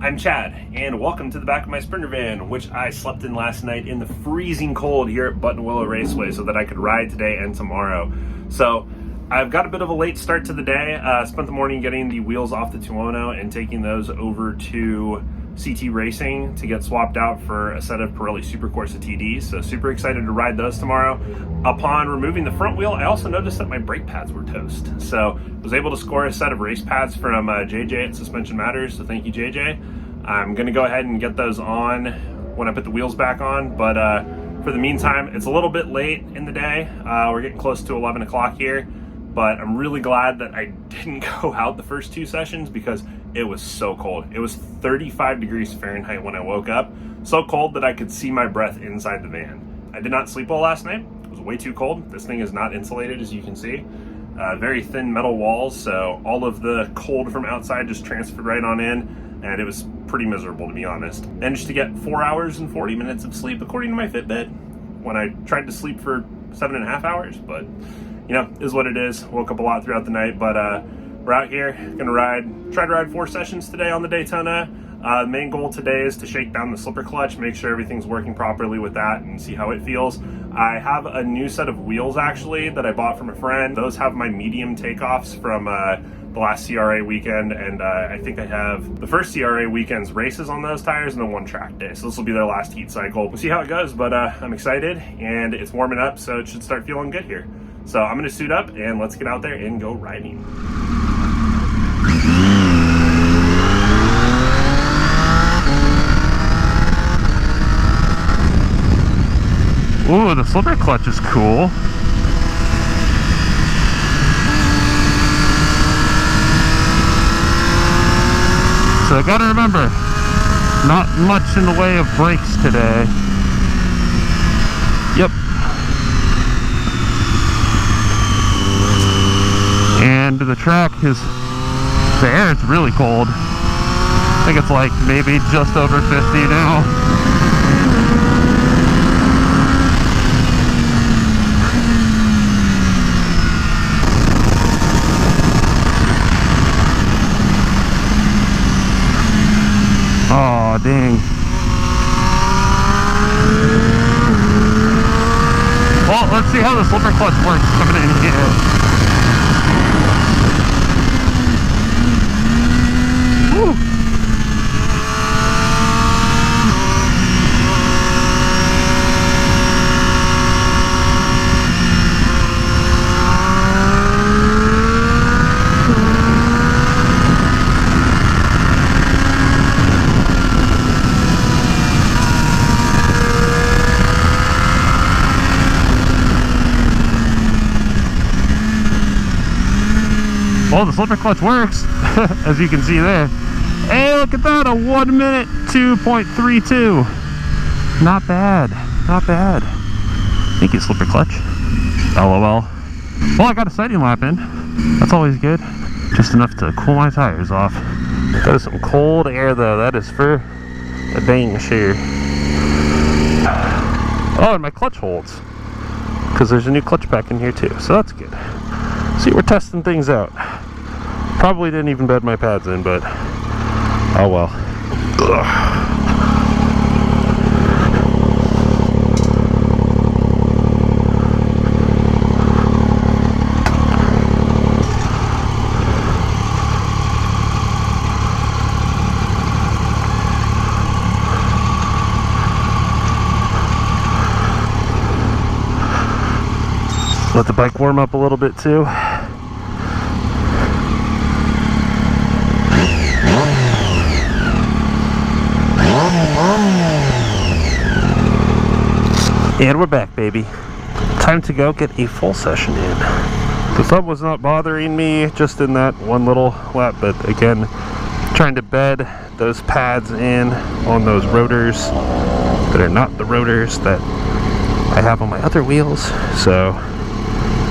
I'm Chad, and welcome to the back of my Sprinter van, which I slept in last night in the freezing cold here at Buttonwillow Raceway so that I could ride today and tomorrow. So I've got a bit of a late start to the day. Spent the morning getting the wheels off the Tuono and taking those over to CT Racing to get swapped out for a set of Pirelli Supercorsa TDs. So super excited to ride those tomorrow. Upon removing the front wheel, I also noticed that my brake pads were toast. So was able to score a set of race pads from JJ at Suspension Matters. So thank you, JJ. I'm gonna go ahead and get those on when I put the wheels back on. But for the meantime, it's a little bit late in the day. We're getting close to 11 o'clock here. But I'm really glad that I didn't go out the first two sessions because it was so cold. It was 35 degrees Fahrenheit when I woke up. So cold that I could see my breath inside the van. I did not sleep well last night. It was way too cold. This thing is not insulated, as you can see. Very thin metal walls, so all of the cold from outside just transferred right on in, and it was pretty miserable, to be honest. Managed to get 4 hours and 40 minutes of sleep according to my Fitbit when I tried to sleep for 7.5 hours, but you know, is what it is. Woke up a lot throughout the night, but we're out here, try to ride 4 sessions today on the Daytona. The main goal today is to shake down the slipper clutch, make sure everything's working properly with that and see how it feels. I have a new set of wheels actually that I bought from a friend. Those have my medium takeoffs from the last CRA weekend, and I think I have the first CRA weekend's races on those tires and then 1 track day. So this will be their last heat cycle. We'll see how it goes, but I'm excited and it's warming up, so it should start feeling good here. So I'm gonna suit up and let's get out there and go riding. Ooh, the slipper clutch is cool. So I gotta remember, not much in the way of brakes today. Yep. And the track is, the air is really cold. I think it's like maybe just over 50 now. Oh, dang. Well, let's see how the slipper clutch works coming in here. Woo. Well, the slipper clutch works, as you can see there. Hey, look at that, a 1 minute 2.32. Not bad, not bad. Thank you, slipper clutch. LOL. Well, I got a sighting lap in. That's always good. Just enough to cool my tires off. That is some cold air, though. That is for a dang sure. Oh, and my clutch holds. Because there's a new clutch pack in here, too. So that's good. See, we're testing things out. Probably didn't even bed my pads in, but oh well. Ugh. Let the bike warm up a little bit too. And we're back, baby. Time to go get a full session in. The thumb was not bothering me just in that one little lap, but again, trying to bed those pads in on those rotors that are not the rotors that I have on my other wheels. So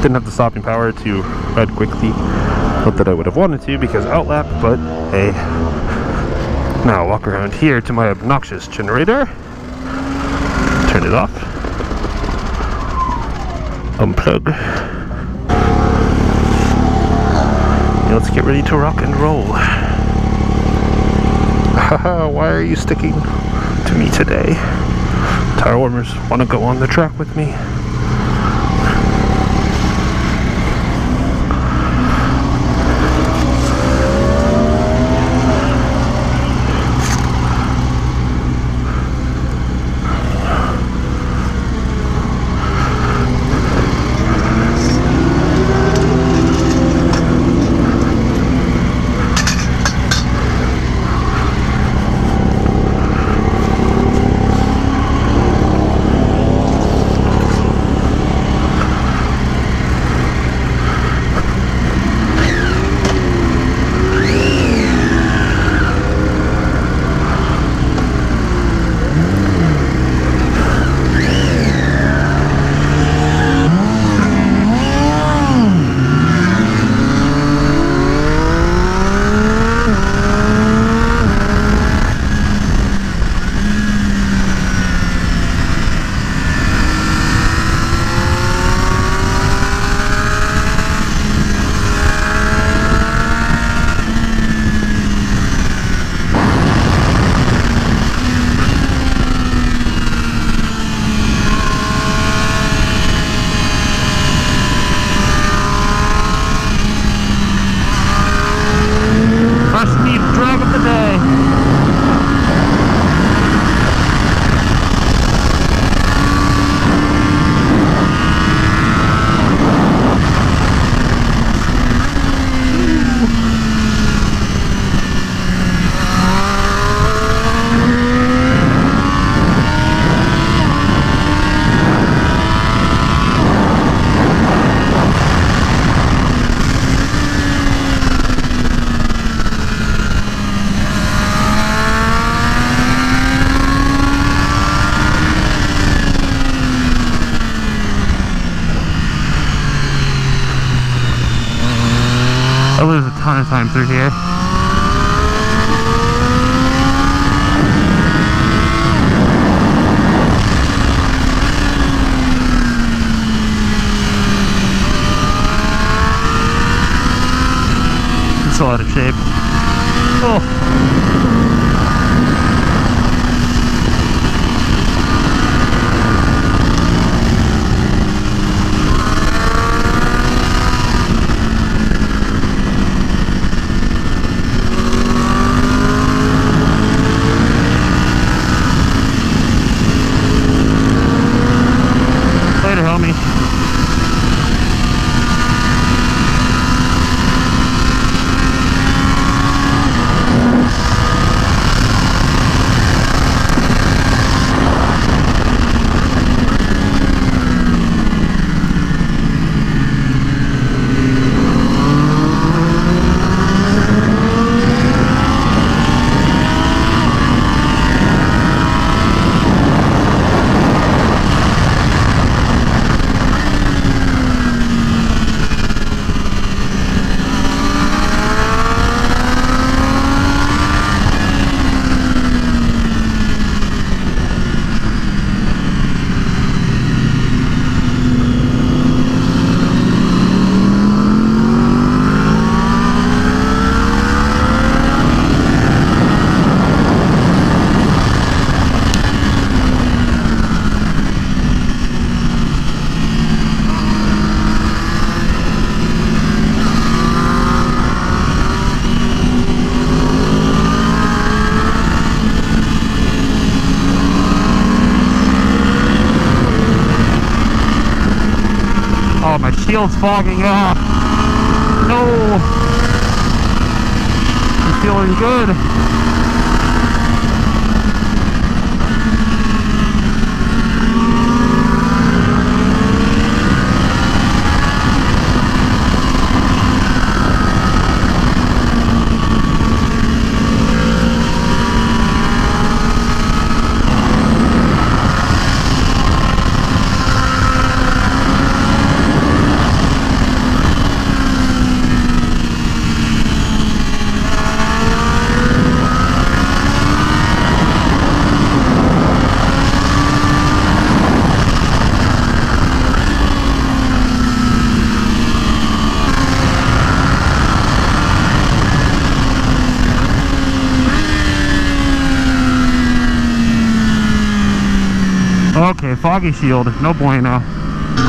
didn't have the stopping power to ride quickly. Not that I would have wanted to because outlap, but hey. Now I'll walk around here to my obnoxious generator. Turn it off. Unplug. And let's get ready to rock and roll. Haha, why are you sticking to me today? Tire warmers want to go on the track with me. I lose a ton of time through here. It's a lot of shape. Oh. Later, homie. Oh, my shield's fogging up. No. I'm feeling good. Okay, foggy shield, no bueno.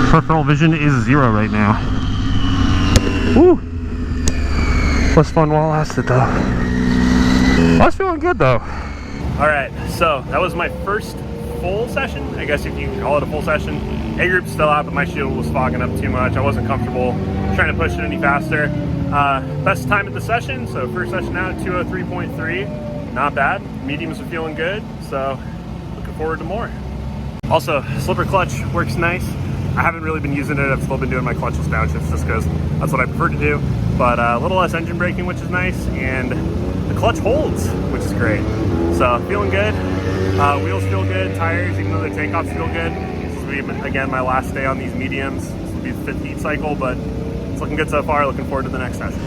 Peripheral vision is 0 right now. Woo! Was fun while it lasted though. I was feeling good though. Alright, so that was my first full session, I guess if you can call it a full session. A group's still out, but my shield was fogging up too much. I wasn't comfortable trying to push it any faster. Best time of the session, so first session out, 203.3. Not bad. Mediums are feeling good, so looking forward to more. Also, slipper clutch works nice. I haven't really been using it. I've still been doing my clutchless downshifts just because that's what I prefer to do. But a little less engine braking, which is nice, and the clutch holds, which is great. So feeling good. Wheels feel good. Tires, even though the takeoffs feel good. This will be, again, my last day on these mediums. This will be the 5th heat cycle, but it's looking good so far. Looking forward to the next session.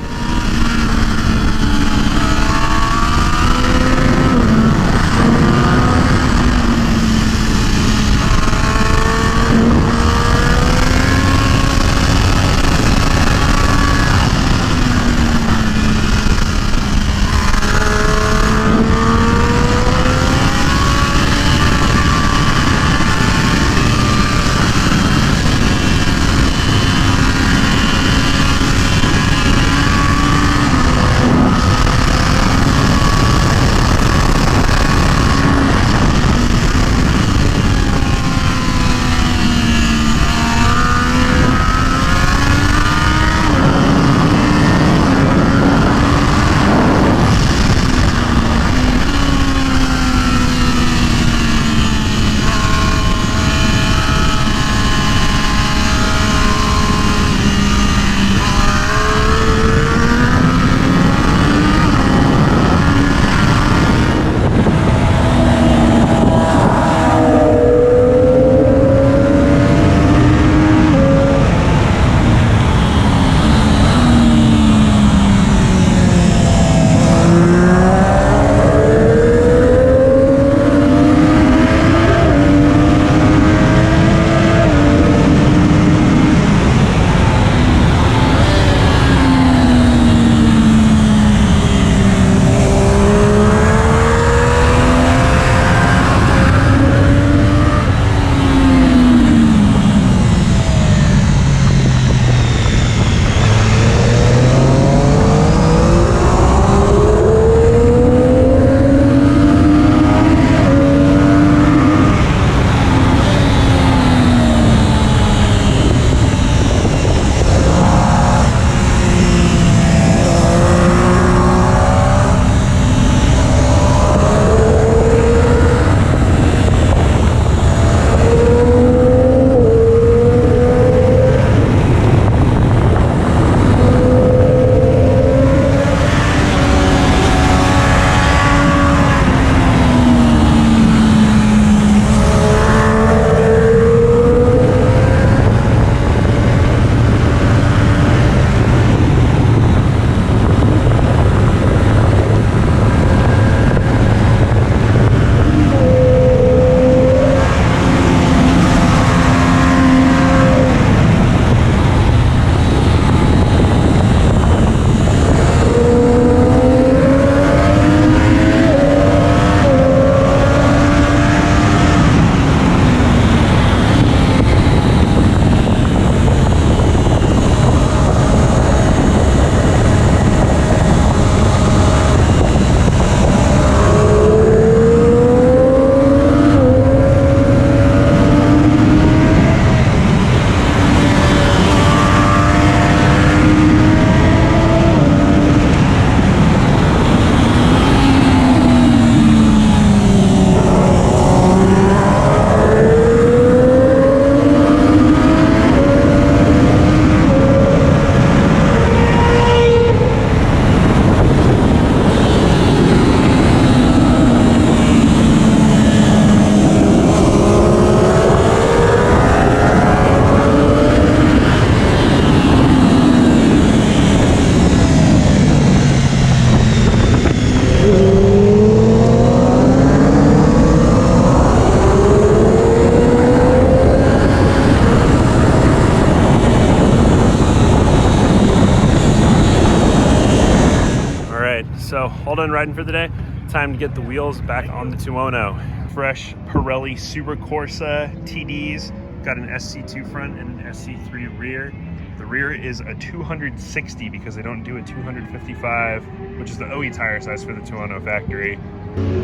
So all done riding for the day. Time to get the wheels back on the 210. fresh Pirelli Super Corsa TDs. Got an SC2 front and an SC3 rear. The rear is a 260 because they don't do a 255, which is the OE tire size for the 210 factory.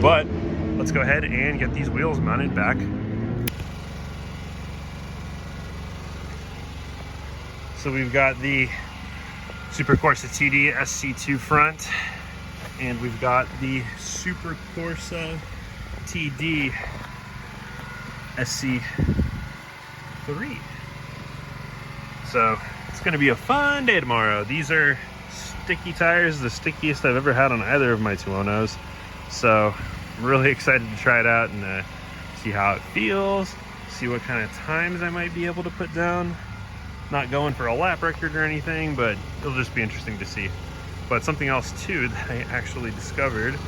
But let's go ahead and get these wheels mounted back. So we've got the Super Corsa TD SC2 front, and we've got the Super Corsa TD SC3. So it's going to be a fun day tomorrow. These are sticky tires, the stickiest I've ever had on either of my 210s. So I'm really excited to try it out and see how it feels, see what kind of times I might be able to put down. Not going for a lap record or anything, but it'll just be interesting to see. But something else too that I actually discovered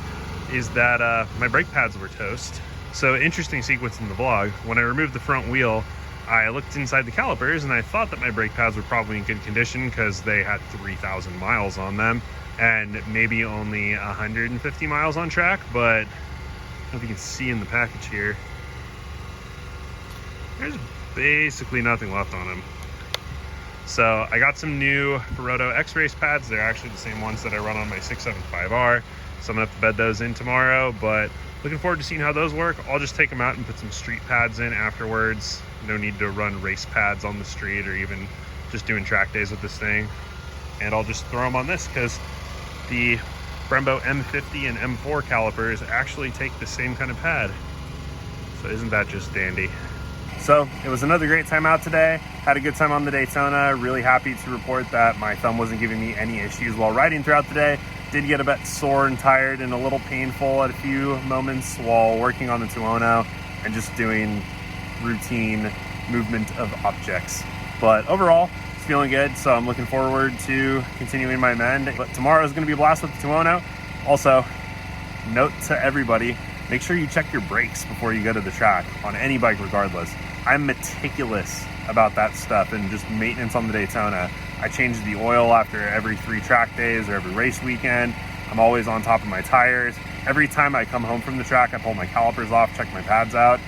is that my brake pads were toast. So interesting sequence in the vlog. When I removed the front wheel, I looked inside the calipers and I thought that my brake pads were probably in good condition because they had 3,000 miles on them and maybe only 150 miles on track. But I don't know if you can see in the package here, there's basically nothing left on them. So I got some new Ferodo X-Race pads. They're actually the same ones that I run on my 675R. So I'm gonna have to bed those in tomorrow, but looking forward to seeing how those work. I'll just take them out and put some street pads in afterwards. No need to run race pads on the street or even just doing track days with this thing. And I'll just throw them on this because the Brembo M50 and M4 calipers actually take the same kind of pad. So isn't that just dandy? So it was another great time out today. Had a good time on the Daytona. Really happy to report that my thumb wasn't giving me any issues while riding throughout the day. Did get a bit sore and tired and a little painful at a few moments while working on the 210 and just doing routine movement of objects. But overall, it's feeling good. So I'm looking forward to continuing my mend. But tomorrow is going to be a blast with the 210. Also, note to everybody, make sure you check your brakes before you go to the track on any bike regardless. I'm meticulous about that stuff and just maintenance on the Daytona. I change the oil after every 3 track days or every race weekend. I'm always on top of my tires. Every time I come home from the track, I pull my calipers off, check my pads out.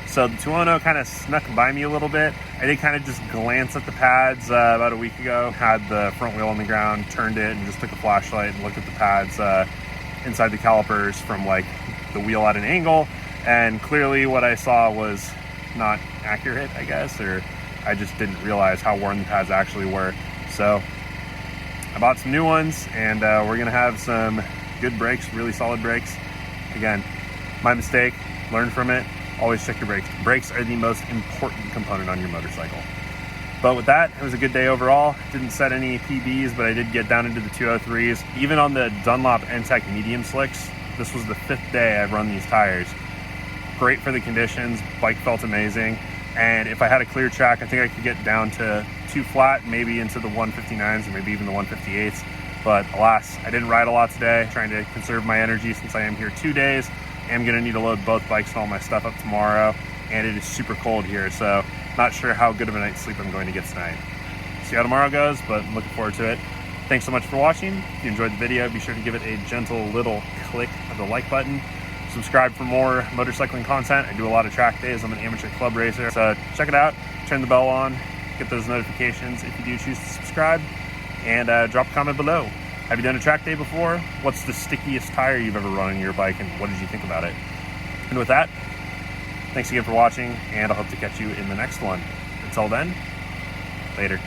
So the 210 kind of snuck by me a little bit. I did kind of just glance at the pads about a week ago. Had the front wheel on the ground, turned it, and just took a flashlight and looked at the pads inside the calipers from like the wheel at an angle. And clearly what I saw was not accurate, I guess, or I just didn't realize how worn the pads actually were. So I bought some new ones, and we're gonna have some good brakes, really solid brakes. Again, my mistake, learn from it. Always check your brakes. Brakes are the most important component on your motorcycle. But with that, it was a good day overall. Didn't set any PBs, but I did get down into the 203s. Even on the Dunlop NTEC medium slicks, this was the 5th day I've run these tires. Great for the conditions, bike felt amazing. And if I had a clear track, I think I could get down to 2 flat, maybe into the 159s or maybe even the 158s. But alas, I didn't ride a lot today, trying to conserve my energy since I am here 2 days. I'm gonna need to load both bikes and all my stuff up tomorrow. And it is super cold here, so not sure how good of a night's sleep I'm going to get tonight. See how tomorrow goes, but I'm looking forward to it. Thanks so much for watching. If you enjoyed the video, be sure to give it a gentle little click of the like button. Subscribe for more motorcycling content. I do a lot of track days. I'm an amateur club racer. So check it out, turn the bell on, get those notifications if you do choose to subscribe, and drop a comment below. Have you done a track day before? What's the stickiest tire you've ever run on your bike, and what did you think about it? And with that, thanks again for watching, and I hope to catch you in the next one. Until then, later.